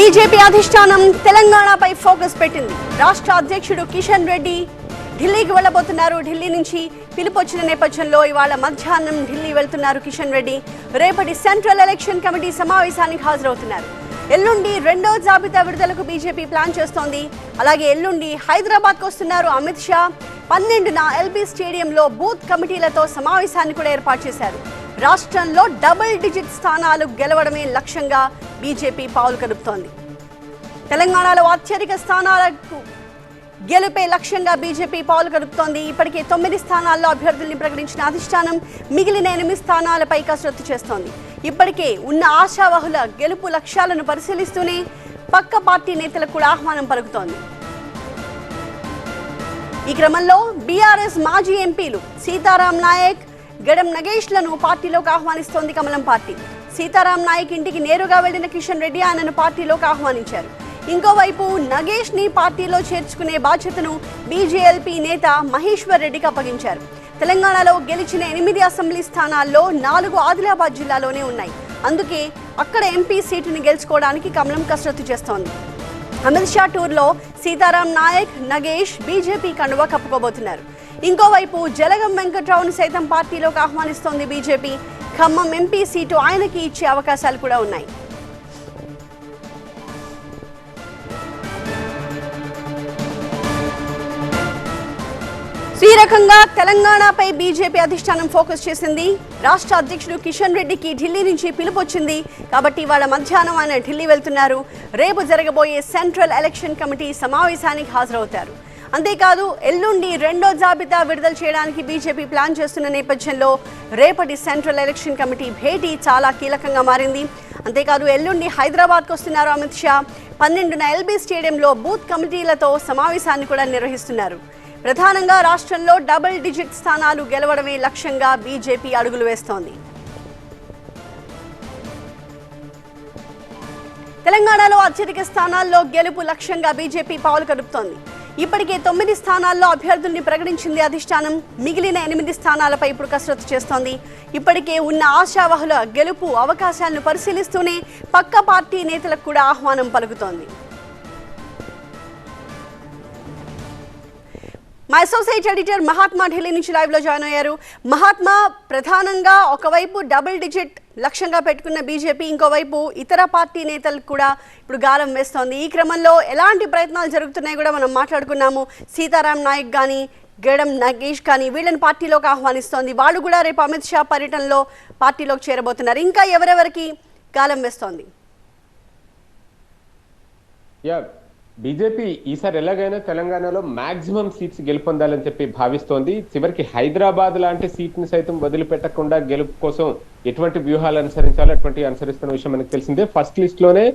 BJP అధిష్టానం తెలంగాణపై focus పెట్టింది. రాష్ట్ర అధ్యక్షుడు కిషన్ రెడ్డి ఢిల్లీకి వెళ్లబోతున్నారు. ఢిల్లీ నుంచి పిలుపొచ్చిన నేపథ్యంలో ఇవాళ మధ్యాహ్నం ఢిల్లీ వెళ్తున్నారు కిషన్ రెడ్డి. రేపటి సెంట్రల్ ఎలక్షన్ కమిటీ సమావేశానికి హాజరవుతున్నారు. ఎల్లుండి రెండో జాబితా విడుదలకు బీజేపీ ప్లాన్ చేస్తోంది. అలాగే ఎల్లుండి హైదరాబాద్కు వస్తున్నారు అమిత్ షా. 12న ఎల్బీ స్టేడియంలో బూత్ కమిటీలతో సమావేశాన్ని కూడా ఏర్పాటు చేశారు. రాష్ట్రంలో డబుల్ డిజిట్ స్థానాలు గెలవడమే లక్ష్యంగా బీజేపీ పావులు కదుపుతోంది. తెలంగాణలో అత్యధిక స్థానాలకు గెలుపే లక్ష్యంగా బీజేపీ పావులు కదుపుతోంది. ఇప్పటికే 9 స్థానాల్లో అభ్యర్థుల్ని ప్రకటించిన అధిష్టానం మిగిలిన 8 స్థానాలపై కసరత్తు చేస్తోంది. ఇప్పటికే ఉన్న ఆశావహుల గెలుపు లక్ష్యాలను పరిశీలిస్తూనే పక్క పార్టీ నేతలకు కూడా ఆహ్వానం పలుకుతోంది. ఈ క్రమంలో బీఆర్ఎస్ మాజీ ఎంపీలు సీతారాం నాయక్, గెడం నగేష్లను పార్టీలోకి ఆహ్వానిస్తోంది కమలం పార్టీ. సీతారాం నాయక్ ఇంటికి నేరుగా వెళ్లిన కిషన్ రెడ్డి ఆయనను పార్టీలోకి ఆహ్వానించారు. ఇంకోవైపు నగేష్ ని పార్టీలో చేర్చుకునే బాధ్యతను బీజేఎల్పీ నేత మహేశ్వర్ రెడ్డికి అప్పగించారు. తెలంగాణలో గెలిచిన 8 అసెంబ్లీ స్థానాల్లో 4 ఆదిలాబాద్ జిల్లాలోనే ఉన్నాయి. అందుకే అక్కడ ఎంపీ సీటుని గెలుచుకోవడానికి కమలం కసరత్తు చేస్తోంది. అమిత్ షా టూర్లో సీతారాం నాయక్, నగేష్ బీజేపీ కండువా కప్పుకోబోతున్నారు. ఇంకోవైపు జలగం వెంకట్రావును సైతం పార్టీలోకి ఆహ్వానిస్తోంది బీజేపీ. ఖమ్మం ఎంపీ సీటు ఆయనకి ఇచ్చే అవకాశాలు కూడా ఉన్నాయి. ఈ రకంగా తెలంగాణపై బీజేపీ అధిష్టానం ఫోకస్ చేసింది. రాష్ట్ర అధ్యక్షుడు కిషన్ రెడ్డికి ఢిల్లీ నుంచి పిలుపొచ్చింది కాబట్టి వాళ్ళ మధ్యాహ్నం ఆయన ఢిల్లీ వెళ్తున్నారు. రేపు జరగబోయే సెంట్రల్ ఎలక్షన్ కమిటీ సమావేశానికి హాజరవుతారు. అంతేకాదు ఎల్లుండి రెండో జాబితా విడుదల చేయడానికి బీజేపీ ప్లాన్ చేస్తున్న నేపథ్యంలో రేపటి సెంట్రల్ ఎలక్షన్ కమిటీ భేటీ చాలా కీలకంగా మారింది. అంతేకాదు ఎల్లుండి హైదరాబాద్కు వస్తున్నారు అమిత్ షా. 12న ఎల్బీ స్టేడియంలో బూత్ కమిటీలతో సమావేశాన్ని కూడా నిర్వహిస్తున్నారు. ప్రధానంగా రాష్ట్రంలో డబుల్ డిజిట్ స్థానాలు గెలవడమే లక్ష్యంగా బీజేపీ అడుగులు వేస్తోంది. తెలంగాణలో అత్యధిక స్థానాల్లో గెలుపు లక్ష్యంగా బీజేపీ పావులు కదుపుతోంది. ఇప్పటికే 9 స్థానాల్లో అభ్యర్థుల్ని ప్రకటించింది అధిష్టానం. మిగిలిన 8 స్థానాలపై ఇప్పుడు కసరత్తు చేస్తోంది. ఇప్పటికే ఉన్న ఆశావహుల గెలుపు అవకాశాలను పరిశీలిస్తూనే పక్క పార్టీ నేతలకు కూడా ఆహ్వానం పలుకుతోంది. మా అసోసియేట్ ఎడిటర్ మహాత్మా ఢిల్లీ నుంచి లైవ్ లో జాయిన్ అయ్యారు. మహాత్మా, ప్రధానంగా ఒకవైపు డబుల్ డిజిట్ లక్ష్యంగా పెట్టుకున్న బీజేపీ, ఇంకోవైపు ఇతర పార్టీ నేతలకు కూడా ఇప్పుడు గాలం వేస్తోంది. ఈ క్రమంలో ఎలాంటి ప్రయత్నాలు జరుగుతున్నాయి కూడా మనం మాట్లాడుకున్నాము. సీతారాం నాయక్ కానీ, గెడం నగేష్ కానీ వీళ్ళని పార్టీలోకి ఆహ్వానిస్తోంది. వాళ్ళు కూడా రేపు అమిత్ షా పర్యటనలో పార్టీలోకి చేరబోతున్నారు. ఇంకా ఎవరెవరికి గాలం వేస్తోంది? బీజేపీ ఈసారి ఎలాగైనా తెలంగాణలో మాక్సిమం సీట్స్ గెలుపొందాలని చెప్పి భావిస్తోంది. చివరికి హైదరాబాద్ లాంటి సీట్ ని సైతం వదిలిపెట్టకుండా గెలుపు కోసం ఎటువంటి వ్యూహాలు అనుసరించాలో అటువంటి అనుసరిస్తున్న విషయం మనకు తెలిసిందే. ఫస్ట్ లిస్ట్ లోనే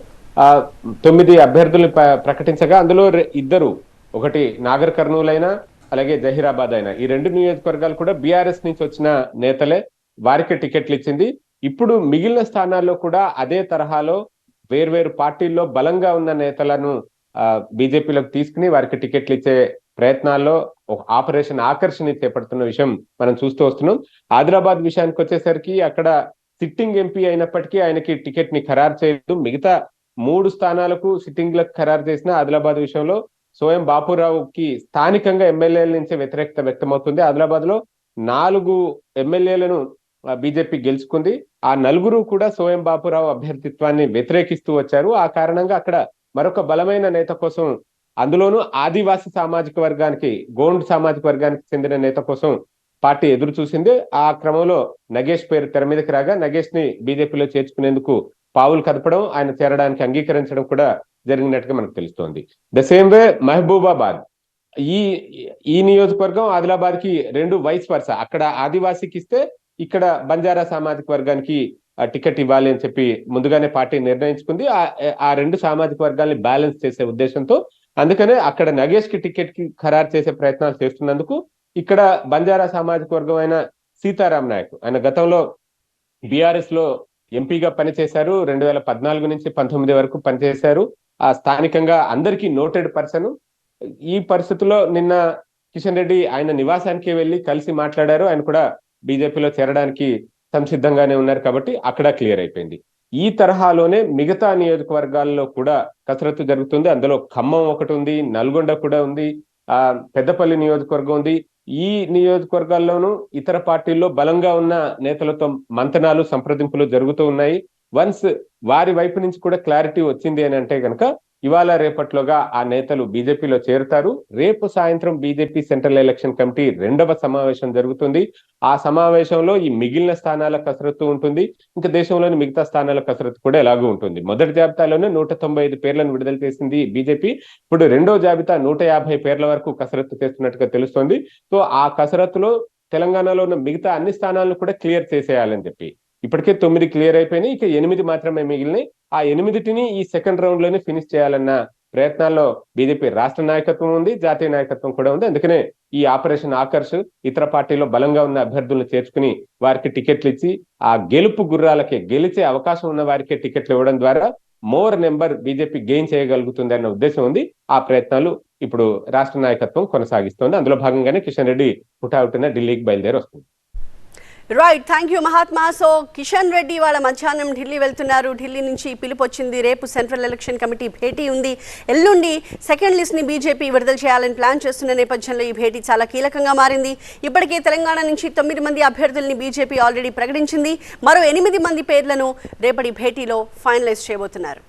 9 అభ్యర్థులను ప్రకటించగా అందులో 2, ఒకటి నాగర్ కర్నూలు అయినా అలాగే జహీరాబాద్ అయినా, ఈ 2 నియోజకవర్గాలు కూడా బీఆర్ఎస్ నుంచి వచ్చిన నేతలే. వారికి టికెట్లు ఇచ్చింది. ఇప్పుడు మిగిలిన స్థానాల్లో కూడా అదే తరహాలో వేర్వేరు పార్టీల్లో బలంగా ఉన్న నేతలను బీజేపీలోకి తీసుకుని వారికి టికెట్లు ఇచ్చే ప్రయత్నాల్లో ఒక ఆపరేషన్ ఆకర్షణ చేపడుతున్న విషయం మనం చూస్తూ వస్తున్నాం. ఆదిలాబాద్ విషయానికి వచ్చేసరికి అక్కడ సిట్టింగ్ ఎంపీ అయినప్పటికీ ఆయనకి టికెట్ ని ఖరారు చేయలేదు. మిగతా 3 స్థానాలకు సిట్టింగ్లకు ఖరారు చేసిన ఆదిలాబాద్ విషయంలో సోయం బాపురావుకి స్థానికంగా ఎమ్మెల్యేల నుంచి వ్యతిరేకత వ్యక్తమవుతుంది. ఆదిలాబాద్ లో 4 ఎమ్మెల్యేలను బీజేపీ గెలుచుకుంది. ఆ 4 కూడా సోయం బాపురావు అభ్యర్థిత్వాన్ని వ్యతిరేకిస్తూ వచ్చారు. ఆ కారణంగా అక్కడ మరొక బలమైన నేత కోసం, అందులోనూ ఆదివాసీ సామాజిక వర్గానికి, గోండ్ సామాజిక వర్గానికి చెందిన నేత కోసం పార్టీ ఎదురు చూసింది. ఆ క్రమంలో నగేష్ పేరు తెర మీదకి రాగా నగేష్ ని బీజేపీలో చేర్చుకునేందుకు పావులు కదపడం, ఆయన చేరడానికి అంగీకరించడం కూడా జరిగినట్టుగా మనకు తెలుస్తోంది. ద సేమ్ వే మహబూబాబాద్, ఈ నియోజకవర్గం ఆదిలాబాద్ కి 2 వైస్ వర్స. అక్కడ ఆదివాసీకి ఇస్తే ఇక్కడ బంజారా సామాజిక వర్గానికి టికెట్ ఇవ్వాలి అని చెప్పి ముందుగానే పార్టీ నిర్ణయించుకుంది. ఆ 2 సామాజిక వర్గాల్ని బ్యాలెన్స్ చేసే ఉద్దేశంతో అందుకనే అక్కడ నగేష్ కి టికెట్ కి ఖరారు చేసే ప్రయత్నాలు చేస్తున్నందుకు ఇక్కడ బంజారా సామాజిక వర్గం అయిన సీతారాం నాయక్, ఆయన గతంలో బీఆర్ఎస్ లో ఎంపీగా పనిచేశారు. 2014 నుంచి 19 వరకు పనిచేశారు. ఆ స్థానికంగా అందరికీ నోటెడ్ పర్సన్. ఈ పరిస్థితుల్లో నిన్న కిషన్ రెడ్డి ఆయన నివాసానికి వెళ్లి కలిసి మాట్లాడారు. ఆయన కూడా బీజేపీలో చేరడానికి సంసిద్ధంగానే ఉన్నారు కాబట్టి అక్కడ క్లియర్ అయిపోయింది. ఈ తరహాలోనే మిగతా నియోజకవర్గాల్లో కూడా కసరత్తు జరుగుతుంది. అందులో ఖమ్మం ఒకటి ఉంది, నల్గొండ కూడా ఉంది, పెద్దపల్లి నియోజకవర్గం ఉంది. ఈ నియోజకవర్గాల్లోనూ ఇతర పార్టీల్లో బలంగా ఉన్న నేతలతో మంతనాలు, సంప్రదింపులు జరుగుతూ ఉన్నాయి. వన్స్ వారి వైపు నుంచి కూడా క్లారిటీ వచ్చింది అని అంటే గనక ఇవాళ రేపట్లోగా ఆ నేతలు బీజేపీలో చేరుతారు. రేపు సాయంత్రం బీజేపీ సెంట్రల్ ఎలక్షన్ కమిటీ 2వ సమావేశం జరుగుతుంది. ఆ సమావేశంలో ఈ మిగిలిన స్థానాల కసరత్తు ఉంటుంది. ఇంకా దేశంలోని మిగతా స్థానాల కసరత్తు కూడా ఎలాగూ ఉంటుంది. మొదటి జాబితాలోనే 195 పేర్లను విడుదల చేసింది బీజేపీ. ఇప్పుడు రెండో జాబితా 150 పేర్ల వరకు కసరత్తు చేస్తున్నట్టుగా తెలుస్తోంది. సో ఆ కసరత్తులో తెలంగాణలో ఉన్న మిగతా అన్ని స్థానాలను కూడా క్లియర్ చేసేయాలని చెప్పి ఇప్పటికే 9 క్లియర్ అయిపోయినాయి. ఇక 8 మాత్రమే మిగిలినాయి. ఆ 8టిని ఈ సెకండ్ రౌండ్ లోనే ఫినిష్ చేయాలన్న ప్రయత్నాల్లో బీజేపీ రాష్ట్ర నాయకత్వం ఉంది, జాతీయ నాయకత్వం కూడా ఉంది. అందుకనే ఈ ఆపరేషన్ ఆకర్ష్ ఇతర పార్టీలో బలంగా ఉన్న అభ్యర్థులను చేర్చుకుని వారికి టికెట్లు ఇచ్చి ఆ గెలుపు గుర్రాలకే, గెలిచే అవకాశం ఉన్న వారికే టికెట్లు ఇవ్వడం ద్వారా మోర్ నెంబర్ బీజేపీ గెయిన్ చేయగలుగుతుంది అన్న ఉద్దేశం ఉంది. ఆ ప్రయత్నాలు ఇప్పుడు రాష్ట్ర నాయకత్వం కొనసాగిస్తోంది. అందులో భాగంగానే కిషన్ రెడ్డి హుటాహుటిన ఢిల్లీకి బయలుదేరి వస్తుంది. Right, thank you Mahatma. So Kishan Reddy వాళ్ళ మధ్యాహ్నం ఢిల్లీ వెళ్తున్నారు. ఢిల్లీ నుంచి పిలుపు వచ్చింది. రేపు సెంట్రల్ ఎలక్షన్ కమిటీ భేటీ ఉంది. ఎల్లుండి సెకండ్ లిస్ట్ని బీజేపీ విడుదల చేయాలని ప్లాన్ చేస్తున్న నేపథ్యంలో ఈ భేటీ చాలా కీలకంగా మారింది. ఇప్పటికే తెలంగాణ నుంచి 9 మంది అభ్యర్థుల్ని బీజేపీ ఆల్రెడీ ప్రకటించింది. మరో 8 మంది పేర్లను రేపటి భేటీలో ఫైనలైజ్ చేయబోతున్నారు.